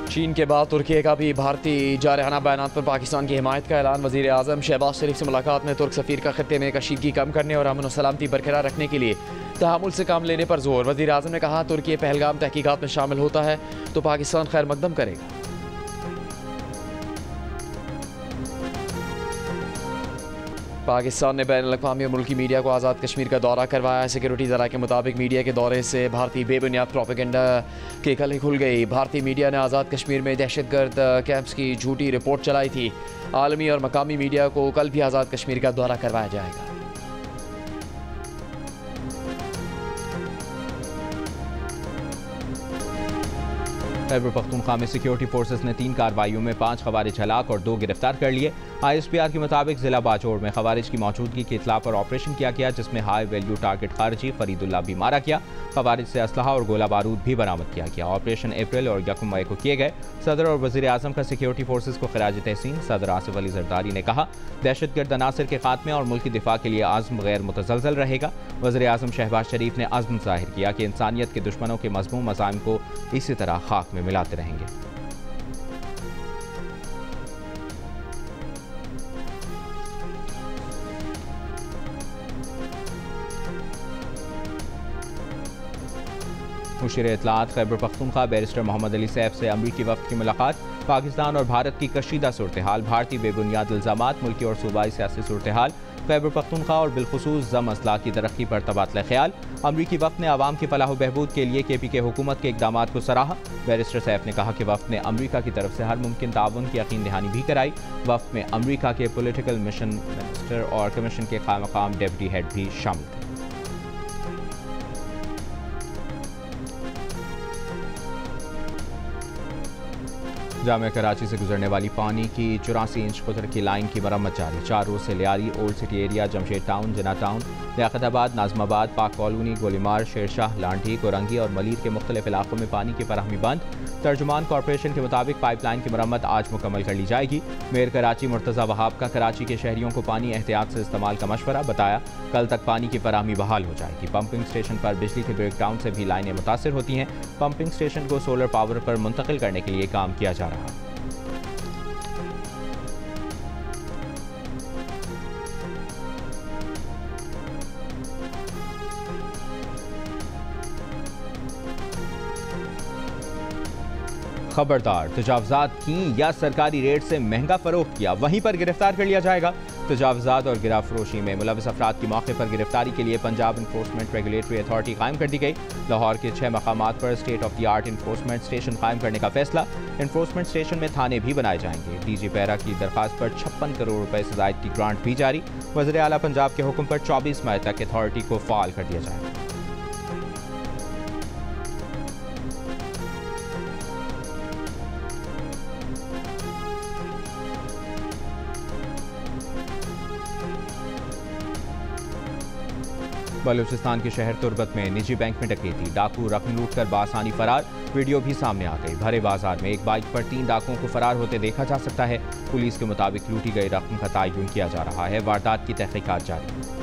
चीन के बाद तुर्की का भी भारतीय जारहाना बयान पर पाकिस्तान की हिमायत का ऐलान। वज़ीर आज़म शहबाज शरीफ से मुलाकात में तुर्क सफ़ीर का खत्ते में कशीदगी कम करने और अमन और सलामती बरकरार रखने के लिए तहामुल से काम लेने पर जोर। वज़ीर आज़म ने कहा, तुर्की पहलगाम तहकीकात में शामिल होता है तो पाकिस्तान खैर मकदम करेगा। पाकिस्तान ने बैन अल-अक़वामी और मुल्की मीडिया को आज़ाद कश्मीर का दौरा करवाया। सिक्योरिटी ज़रा के मुताबिक मीडिया के दौरे से भारतीय बेबुनियाद प्रोपेगेंडा की कली खुल गई। भारतीय मीडिया ने आज़ाद कश्मीर में दहशतगर्द कैंप्स की झूठी रिपोर्ट चलाई थी। आलमी और मकामी मीडिया को कल भी आज़ाद कश्मीर का दौरा करवाया जाएगा। खैबर पख्तूनख्वा में सिक्योरिटी फोर्सेस ने 3 कार्रवाइयों में 5 खवारिज हलाक और 2 गिरफ्तार कर लिए। ISPR के मुताबिक जिला बाजोड़ में खवारिज की मौजूदगी की इतला पर ऑपरेशन किया गया, जिसमें हाई वैल्यू टारगेट खारजी फरीदुल्ला भी मारा गया। खवारिज से असलहा और गोला बारूद भी बरामद किया गया। ऑपरेशन अप्रैल और 1 मई को किए गए। सदर और वज़ीर आज़म का सिक्योरिटी फोर्सेस को खिराज तहसीन। सदर आसिफ अली जरदारी ने कहा, दहशतगर्द अनासर के खात्मे और मुल्की दिफा के लिए आज़म गैर मुतज़लज़ल रहेगा। वज़ीर आज़म शहबाज शरीफ ने अज़्म ज़ाहिर किया कि इंसानियत के दुश्मनों के मज़मूम मज़ालिम को इसी तरह खाक में मिलाते रहेंगे। मुशीर इत्तलात खैबर पख्तूनख्वा बैरिस्टर मोहम्मद अली सैफ से अमरीकी वफ़द की मुलाकात। पाकिस्तान और भारत की कशीदा सूरत हाल, भारतीय बेबुनियाद इल्ज़ामात, मुल्की और सूबाई सियासी सूरत हाल, खैबर पख्तूनख्वा और बिलखुसूस ज़म अज़ला की तरक्की पर तबादला ख्याल। अमरीकी वफ़द ने आवाम की फलाह बहबूद के लिए KPK हुकूमत के इक़दामात को सराहा। बैरिस्टर सैफ ने कहा कि वफ़द ने अमरीका की तरफ से हर मुमकिन ताउन की यकीन दहानी भी कराई। वफ़द में अमरीका के पोलिटिकल मिशन मिनिस्टर और कमीशन के क़ायम डेप्टी हेड भी शामिल थे। जामिया कराची से गुजरने वाली पानी की 84 इंच कुतर की लाइन की मरम्मत जारी। 4 रोज से Lyari, old city area, Jamshed town, जना टाउन, लियाकताबाद, नाजमाबाद, पाक कॉलोनी, गोलीमार, शेरशाह, लांठी, कोरंगी और मलीर के मुख्तलिफ इलाकों में पानी की फराहमी बंद। तर्जुमान कॉरपोरेशन के मुताबिक पाइपलाइन की मरम्मत आज मुकम्मल कर ली जाएगी। मेयर कराची मुर्तज़ा वहाब का कराची के शहरियों को पानी एहतियात से इस्तेमाल का मशवरा। बताया, कल तक पानी की फराहमी बहाल हो जाएगी। पंपिंग स्टेशन पर बिजली के ब्रेकडाउन से भी लाइनें मुतासिर होती हैं। पंपिंग स्टेशन को सोलर पावर पर मुंतकिल करने के लिए काम किया जा रहा है। खबरदार, तजावजात की या सरकारी रेट से महंगा फरोख्त किया, वहीं पर गिरफ्तार कर लिया जाएगा। तजावजात और गिरा फरोशी में मुलविस अफराद की मौके पर गिरफ्तारी के लिए पंजाब इन्फोर्समेंट रेगुलेटरी अथॉरिटी कायम कर दी गई। लाहौर के 6 मकामात पर state of the art enforcement station कायम करने का फैसला। इन्फोर्समेंट स्टेशन में थाने भी बनाए जाएंगे। DG पैरा की दरखास्त पर 56 करोड़ रुपए से ज़ायद की ग्रांट भी जारी। वज़ीर आला पंजाब के हुक्म पर 24 मई तक अथॉरिटी को फाल कर दिया जाएगा। बलूचिस्तान के शहर तुर्बत में निजी बैंक में डकैती, डाकू रकम लूट कर बासानी फरार। वीडियो भी सामने आ गई। भरे बाजार में एक बाइक पर 3 डाकुओं को फरार होते देखा जा सकता है। पुलिस के मुताबिक लूटी गई रकम का तयन किया जा रहा है। वारदात की तहकीकात जारी।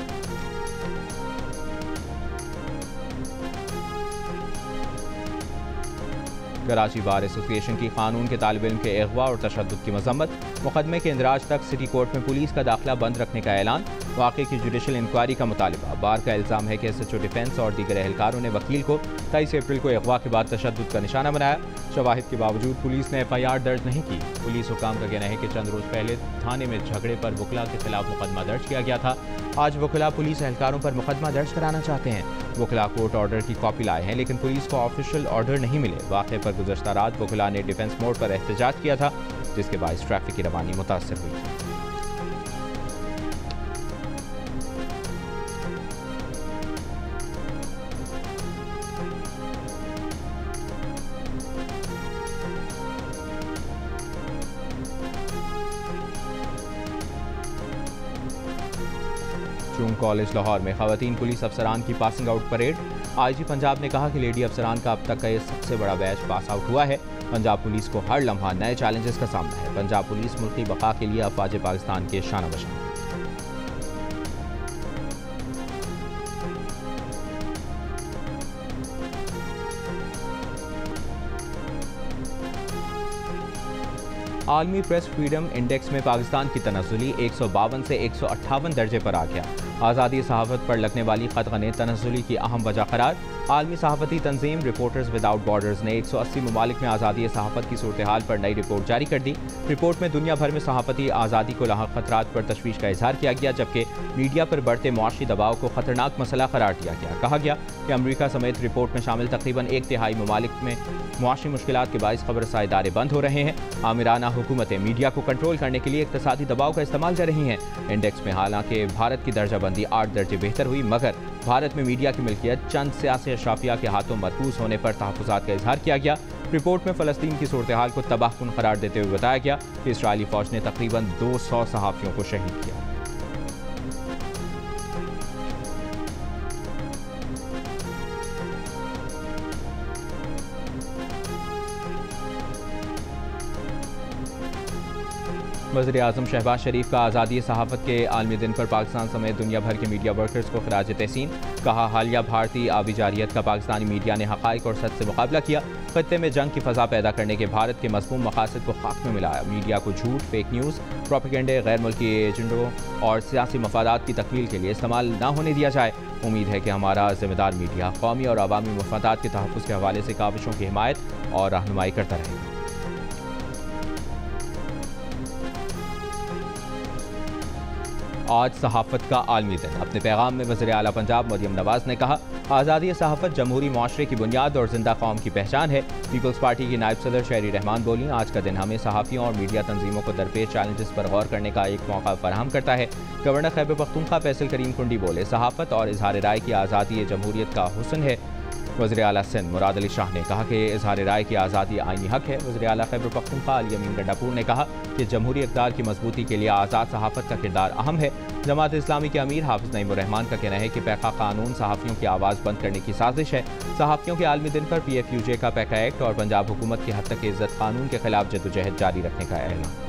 कराची बार एसोसिएशन की कानून के तालिब इल्म के अगवा और तशद्दुद की मजम्मत। मुकदमे के इंदराज तक सिटी कोर्ट में पुलिस का दाखिला बंद रखने का ऐलान। वाक़े की जुडिशल इंक्वायरी का मुतालिबा। बार का इल्ज़ाम है कि SHO डिफेंस और दीगर एहलकारों ने वकील को 23 अप्रैल को अगवा के बाद तशद्दुद का निशाना बनाया। शवाहिद के बावजूद पुलिस ने FIR दर्ज नहीं की। पुलिस हुकाम का कहना है कि चंद रोज पहले थाने में झगड़े पर वकला के खिलाफ मुकदमा दर्ज किया गया था। आज वकला पुलिस एहलकारों पर मुकदमा दर्ज कराना चाहते हैं। वकला कोर्ट ऑर्डर की कॉपी लाए हैं, लेकिन पुलिस को ऑफिशियल ऑर्डर नहीं मिले। वाक़े पर गुज़श्ता रात वकला ने डिफेंस मोड पर एहतजाज किया था, जिसके बायस ट्रैफिक की रवानी मुतासर हुई थी। चूंग कॉलेज लाहौर में खवातीन पुलिस अफसरान की passing out parade. IG Punjab ने कहा कि लेडी अफसरान का अब तक का ये सबसे बड़ा बैच पास आउट हुआ है। पंजाब पुलिस को हर लम्हा नए चैलेंजेस का सामना है। पंजाब पुलिस मुल्की बका के लिए अफवाज पाकिस्तान के शान बशान। आलमी प्रेस फ्रीडम इंडेक्स में पाकिस्तान की तनज़्ज़ुली 152 से 158 दर्जे पर आ गया। आज़ादी सहाफ़त पर लगने वाली ख़तगने तनज़्ज़ुली की अहम वजह करार। आलमी सहाफ़ती तंजीम रिपोर्टर्स विदाउट बॉर्डर्स ने 180 ममालिक में आज़ादी सहाफ़त की सूरत हाल पर नई रिपोर्ट जारी कर दी। रिपोर्ट में दुनिया भर में सहाफ़ती आज़ादी को लाहक खतरात पर तशवीश का इजहार किया गया, जबकि मीडिया पर बढ़ते मुआशी दबाव को खतरनाक मसला करार दिया गया। कहा गया कि अमरीका समेत रिपोर्ट में शामिल तकरीबन 1/3 ममालिक में मुआशी मुश्किलात के बाइस खबरसां इदारे बंद हो रहे हैं। आमिराना हुकूमतें मीडिया को कंट्रोल करने के लिए इक़्तिसादी दबाव का इस्तेमाल कर रही हैं। इंडेक्स में हालांकि भारत की दर्जाबंदी 8 दर्जे बेहतर हुई, मगर भारत में मीडिया की मिल्कियत चंद सियासी अशराफिया के हाथों मरकूज होने पर तहफ़्फ़ुज़ात का इजहार किया गया। रिपोर्ट में फ़लस्तीन की सूरत हाल को तबाहकुन करार देते हुए बताया गया कि इसराइली फ़ौज ने तकरीबन 200 सहाफ़ियों को शहीद किया। वज़ीर-ए-आज़म शहबाज शरीफ का आज़ादी सहाफ़त के आलमी दिन पर पाकिस्तान समेत दुनिया भर के मीडिया वर्कर्स को खिराज तहसीन। कहा, हालिया भारतीय आबी जारियत का पाकिस्तानी मीडिया ने हक़ाइक़ और सच से मुकाबला किया। ख़त्ते में जंग की फ़ज़ा पैदा करने के भारत के मज़मूम मक़ासद को खाक में मिलाया। मीडिया को झूठ, फेक न्यूज़, प्रोपेगेंडे, गैर मुल्की एजेंडों और सियासी मफादात की तकमील के लिए इस्तेमाल न होने दिया जाए। उम्मीद है कि हमारा ज़िम्मेदार मीडिया कौमी और अवामी मफादात के तहफ़्फ़ुज़ के हवाले से काविशों की हिमायत और रहनुमाई करता रहेगा। आज सहाफ़त का आलमी दिन। अपने पैगाम में वज़ीर आला पंजाब मरियम नवाज़ ने कहा, आज़ादी सहाफ़त जमहूरी माशरे की बुनियाद और जिंदा कौम की पहचान है। पीपल्स पार्टी की नायब सदर शहरी रहमान बोली, आज का दिन हमें सहाफ़ियों और मीडिया तंजीमों को दरपेश चैलेंजेस पर गौर करने का एक मौका फराहम करता है। गवर्नर खैबर पख्तूनख्वा फैसल करीम कुंडी बोले, सहाफ़त और इजहार राय की आज़ादी जमहूरियत का हुस्न है। वज़ीर आला सिंध मुराद अली शाह ने कहा कि इजहार राय की आज़ादी आईनी हक है। वज़ीर आला खैबर पख्तूनख्वा अली अमीन गंडापुर ने कहा कि जमहूरी इक़्तिदार की मजबूती के लिए आज़ाद सहाफ़त का किरदार अहम है। जमात इस्लामी के अमीर हाफिज़ नईमुर रहमान का कहना है कि पैका कानून सहाफ़ियों की आवाज़ बंद करने की साजिश है। सहाफ़ियों के आलमी दिन पर PFUJ का पैका एक्ट और पंजाब हुकूमत की हद तक इज़्ज़त कानून के खिलाफ जद्दोजहद जारी रखने का ऐलान।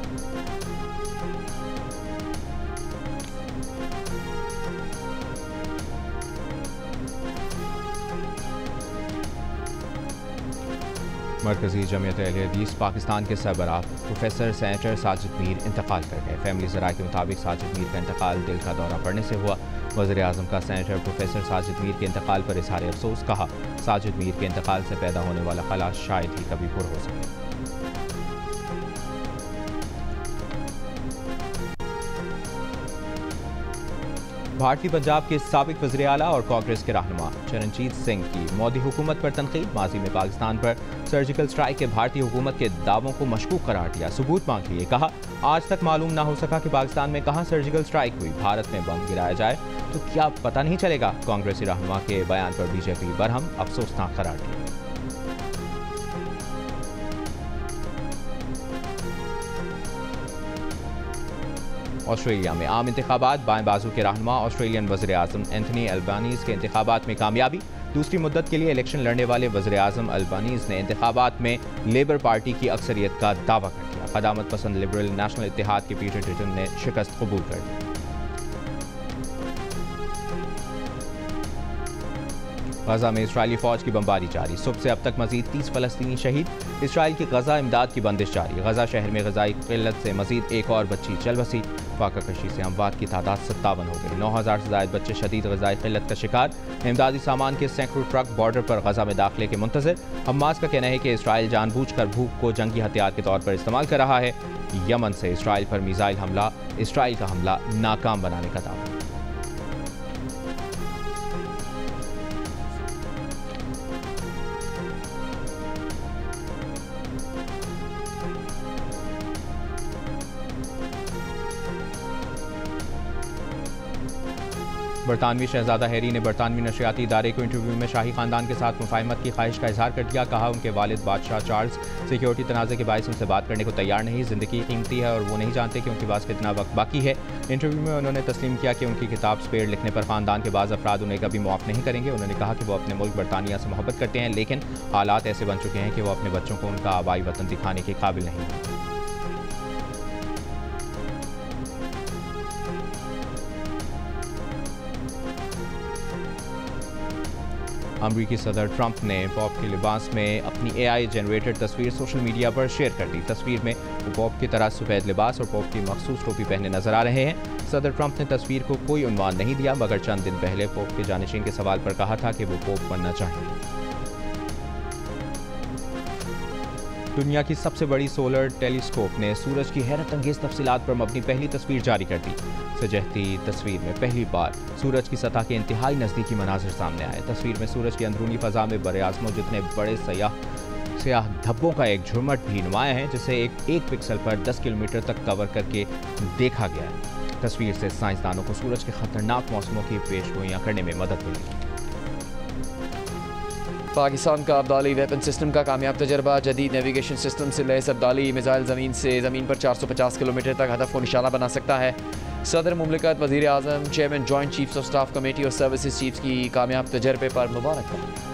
मरकज़ी जमियत अहले हदीस पाकिस्तान के सरबराह प्रोफेसर सेनेटर साजिद मीर इंतकाल कर गए। फैमिली ज़राए के मुताबिक साजिद मीर का इंतकाल दिल का दौरा पड़ने से हुआ। वज़ीर-ए-आज़म का सेनेटर प्रोफेसर साजिद मीर के इंतकाल पर इज़हार अफसोस। कहा, साजिद मीर के इंतकाल से पैदा होने वाला खला शायद ही कभी पूरा हो सके। भारतीय पंजाब के साबिक वज़ीर आला और कांग्रेस के रहनुमा चरणजीत सिंह की मोदी हुकूमत पर तनकीद। माजी में पाकिस्तान पर सर्जिकल स्ट्राइक के भारतीय हुकूमत के दावों को मशकूक करार दिया, सबूत मांग लिए। कहा, आज तक मालूम ना हो सका कि पाकिस्तान में कहां सर्जिकल स्ट्राइक हुई। भारत में बम गिराया जाए तो क्या पता नहीं चलेगा। कांग्रेसी रहनुमा के बयान पर बीजेपी बरहम, अफसोसनाक करार दिया। ऑस्ट्रेलिया में आम इंतखाबात, बाएं बाजू के रहनुमा ऑस्ट्रेलियन वज़ीर आज़म एंथनी अल्बानीज़ के इंतखाबात में कामयाबी। दूसरी मुद्दत के लिए इलेक्शन लड़ने वाले वज़ीर आज़म अल्बानीज़ ने इंतखाबात में लेबर पार्टी की अक्सरियत का दावा कर दिया। क़दामत पसंद लिबरल नेशनल इत्तेहाद के पीटर डिटन ने शिकस्त कबूल कर दी। गजा में इसराइली फौज की बमबारी जारी। सुबह से अब तक मजीद 30 फ़लस्तीनी शहीद। इसराइल की गजा इमदाद की बंदिश जारी। गजा शहर में गजाई किल्लत से मजीद एक और बच्ची चल बसी। फाका कशी से अमवात की तादाद 57 हो गई। 9000 से ज़ायद बच्चे शदीद गजाई किल्लत का शिकार। इमदादी सामान के सैकड़ों ट्रक बॉर्डर पर गजा में दाखिले के मुंतज़िर। हमास का कहना है कि इसराइल जानबूझकर भूख को जंगी हथियार के तौर पर इस्तेमाल कर रहा है। यमन से इसराइल पर मिसाइल हमला, इसराइल का हमला नाकाम बनाने का दावा। बरतानवी शहजादा हैरी ने बरतानवी नशरियाती इदारे को इंटरव्यू में शाही खानदान के साथ मुफाहमत की ख्वाहिश का इजहार कर दिया। कहा, उनके वालिद बादशाह चार्ल्स सिक्योरिटी तनाज़े के बायस उनसे बात करने को तैयार नहीं। ज़िंदगी कीमती है और वो नहीं जानते कि उनके पास कितना वक्त बाकी है। इंटरव्यू में उन्होंने तस्लीम किया कि उनकी किताब स्पेयर लिखने पर ख़ानदान के बाज़ अफराद उन्हें कभी मुआफ़ नहीं करेंगे। उन्होंने कहा कि वो अपने मुल्क बरतानिया से मोहब्बत करते हैं, लेकिन हालात ऐसे बन चुके हैं कि वो अपने बच्चों को उनका आबाई वतन दिखाने के काबिल नहीं है। अमरीकी सदर ट्रंप ने पॉप के लिबास में अपनी AI जनरेटेड तस्वीर सोशल मीडिया पर शेयर कर दी। तस्वीर में वो पॉप की तरह सफ़ेद लिबास और पॉप की मखसूस टोपी पहने नजर आ रहे हैं। सदर ट्रंप ने तस्वीर को कोई उन्वान नहीं दिया, मगर चंद दिन पहले पोप के जानिशीन के सवाल पर कहा था कि वो पोप बनना चाहेंगे। दुनिया की सबसे बड़ी सोलर टेलीस्कोप ने सूरज की हैरत अंगेज तफसीलात पर मबनी पहली तस्वीर जारी कर दी। सजहती तस्वीर में पहली बार सूरज की सतह के इंतहाई नज़दीकी मनाजिर सामने आए। तस्वीर में सूरज की अंदरूनी फ़ज़ा में बड़े आज़मों जितने बड़े स्याह धब्बों का एक झुरमट भी नुमाया है, जिसे एक पिक्सल पर 10 किलोमीटर तक कवर करके देखा गया है। तस्वीर से साइंसदानों को सूरज के खतरनाक मौसमों की पेशगोइयाँ करने में मदद मिली। पाकिस्तान का अब्दाली वेपन सिस्टम का कामयाब तजर्बा। जदीद नेविगेशन सिस्टम से लैस अब्दाली मिसाइल ज़मीन पर 450 किलोमीटर तक हदफ को निशाना बना सकता है। सदर मुमलिकत, वज़ीर आज़म, chairman joint chiefs of staff committee और सर्विसेज चीफ्स की कामयाब तजर्बे पर मुबारकबाद।